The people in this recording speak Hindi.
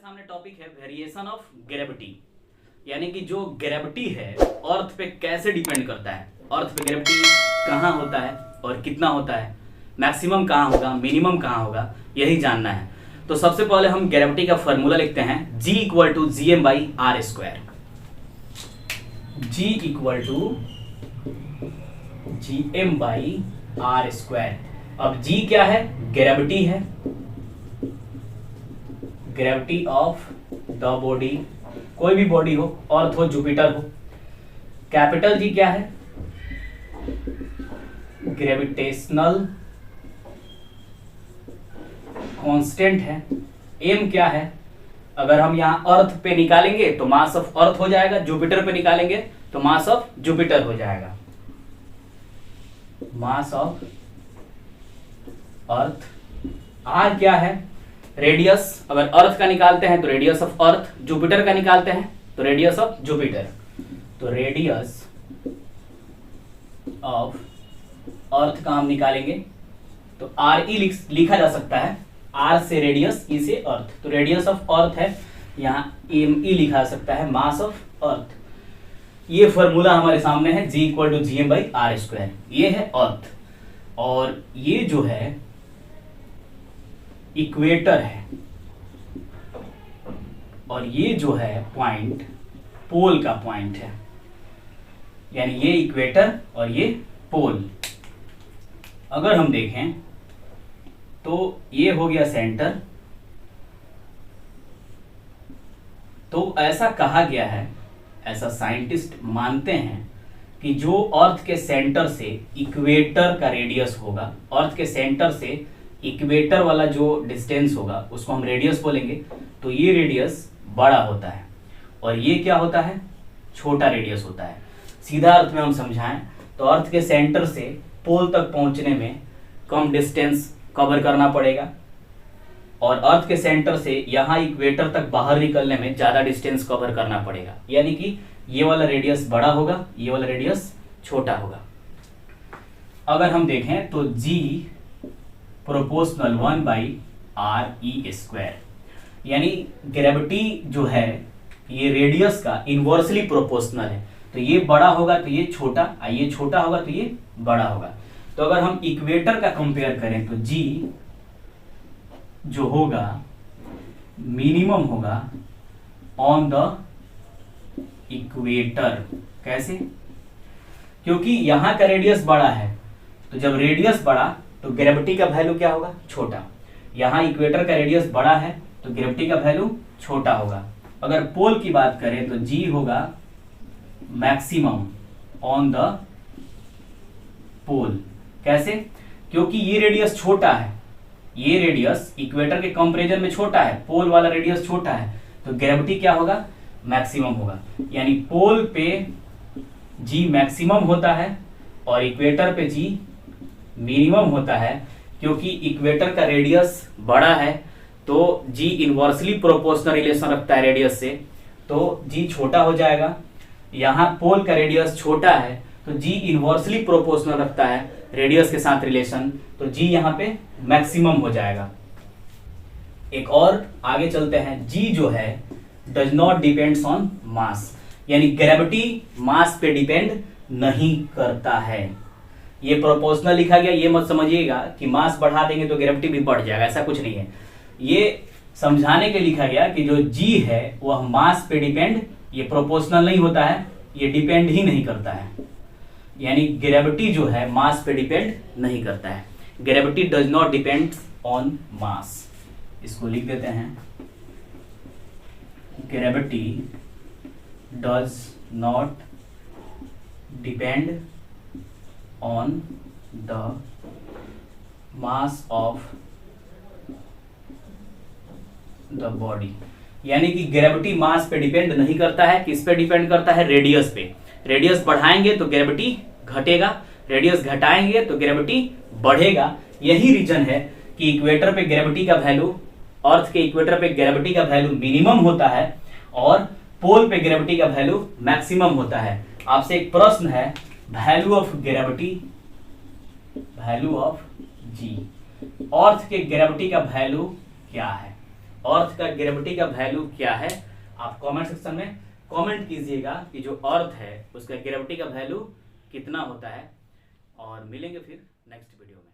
सामने टॉपिक है वेरिएशन ऑफ ग्रेविटी, यानी कि जो ग्रेविटी है अर्थ पे कैसे डिपेंड करता है। अर्थ पे ग्रेविटी कहाँ होता है और कितना होता है, मैक्सिमम कहाँ होगा, मिनिमम कहाँ होगा, यही जानना है। तो सबसे पहले हम ग्रेविटी का फॉर्मूला लिखते हैं, G equal to G M by R square. G equal to G M by R square. अब G क्या है, ग्रेविटी है, ग्रेविटी ऑफ द बॉडी, कोई भी बॉडी हो, अर्थ हो, जुपिटर हो। कैपिटल G क्या है, ग्रेविटेशनल कांस्टेंट है। M क्या है, अगर हम यहां अर्थ पे निकालेंगे तो मास ऑफ अर्थ हो जाएगा, जुपिटर पे निकालेंगे तो मास ऑफ जुपिटर हो जाएगा, मास ऑफ अर्थ। R क्या है, रेडियस, अगर अर्थ का निकालते हैं तो रेडियस ऑफ अर्थ, जुपिटर का निकालते हैं तो रेडियस ऑफ जुपिटर, तो रेडियस ऑफ अर्थ का हम निकालेंगे तो आर ई लिखा जा सकता है, आर से रेडियस, ई से अर्थ, तो रेडियस ऑफ अर्थ है, यहाँ एम ई लिखा जा सकता है, मास ऑफ अर्थ। ये फॉर्मूला हमारे सामने है, G equal to G M by R square. ये है अर्थ, और ये जो है इक्वेटर है, और ये जो है पॉइंट पोल का पॉइंट है, यानी ये इक्वेटर और ये पोल। अगर हम देखें तो ये हो गया सेंटर। तो ऐसा कहा गया है, ऐसा साइंटिस्ट मानते हैं कि जो अर्थ के सेंटर से इक्वेटर का रेडियस होगा, अर्थ के सेंटर से इक्वेटर वाला जो डिस्टेंस होगा उसको हम रेडियस बोलेंगे, तो ये रेडियस बड़ा होता है और ये क्या होता है, छोटा रेडियस होता है। सीधा अर्थ में हम समझाएं तो अर्थ के सेंटर से पोल तक पहुंचने में कम डिस्टेंस कवर करना पड़ेगा, और अर्थ के सेंटर से यहाँ इक्वेटर तक बाहर निकलने में ज्यादा डिस्टेंस कवर करना पड़ेगा, यानी कि ये वाला रेडियस बड़ा होगा, ये वाला रेडियस छोटा होगा। अगर हम देखें तो G proportional 1 by R E square, यानी ग्रेविटी जो है ये रेडियस का इनवर्सली प्रोपोर्शनल है, तो ये बड़ा होगा तो ये छोटा, ये छोटा होगा तो ये बड़ा होगा। तो अगर हम इक्वेटर का कंपेयर करें तो G जो होगा मिनिमम होगा ऑन द इक्वेटर। कैसे, क्योंकि यहां का रेडियस बड़ा है, तो जब रेडियस बड़ा तो ग्रेविटी का वैल्यू क्या होगा, छोटा। यहां इक्वेटर का रेडियस बड़ा है तो ग्रेविटी का वैल्यू छोटा होगा। अगर पोल की बात करें तो G होगा मैक्सिमम ऑन द पोल। कैसे, क्योंकि ये रेडियस छोटा है, ये रेडियस इक्वेटर के कंपैरिजन में छोटा है, पोल वाला रेडियस छोटा है, तो ग्रेविटी क्या होगा, मैक्सिमम होगा। यानी पोल पे G मैक्सिमम होता है और इक्वेटर पे G मिनिमम होता है, क्योंकि इक्वेटर का रेडियस बड़ा है तो G इनवर्सली प्रोपोर्शनल रिलेशन रखता है रेडियस से, तो G छोटा हो जाएगा। यहाँ पोल का रेडियस छोटा है तो G इनवर्सली प्रोपोर्शनल रखता है रेडियस के साथ रिलेशन, तो G यहाँ पे मैक्सिमम हो जाएगा। एक और आगे चलते हैं, G जो है डज नॉट डिपेंड्स ऑन मास, यानी ग्रेविटी मास पे डिपेंड नहीं करता है। ये प्रोपोर्शनल लिखा गया, ये मत समझिएगा कि मास बढ़ा देंगे तो ग्रेविटी भी बढ़ जाएगा, ऐसा कुछ नहीं है। ये समझाने के लिखा गया कि जो G है वह मास पे डिपेंड, ये प्रोपोर्शनल नहीं होता है, ये डिपेंड ही नहीं करता है, यानी ग्रेविटी जो है मास पे डिपेंड नहीं करता है। Gravity does not depend on मास, इसको लिख देते हैं, gravity does not depend on the mass of the body, यानी कि ग्रेविटी मास पे डिपेंड नहीं करता है, किस पे डिपेंड करता है, रेडियस पे। रेडियस बढ़ाएंगे तो ग्रेविटी घटेगा, रेडियस घटाएंगे तो ग्रेविटी बढ़ेगा। यही रीजन है कि इक्वेटर पे ग्रेविटी का वैल्यू, अर्थ के इक्वेटर पे ग्रेविटी का वैल्यू मिनिमम होता है और पोल पे ग्रेविटी का वैल्यू मैक्सिमम होता है। आपसे एक प्रश्न है, value of gravity, value of G, अर्थ के ग्रेविटी का वैल्यू क्या है, अर्थ का ग्रेविटी का वैल्यू क्या है, आप कमेंट सेक्शन में कमेंट कीजिएगा कि जो अर्थ है उसका ग्रेविटी का वैल्यू कितना होता है। और मिलेंगे फिर नेक्स्ट वीडियो में।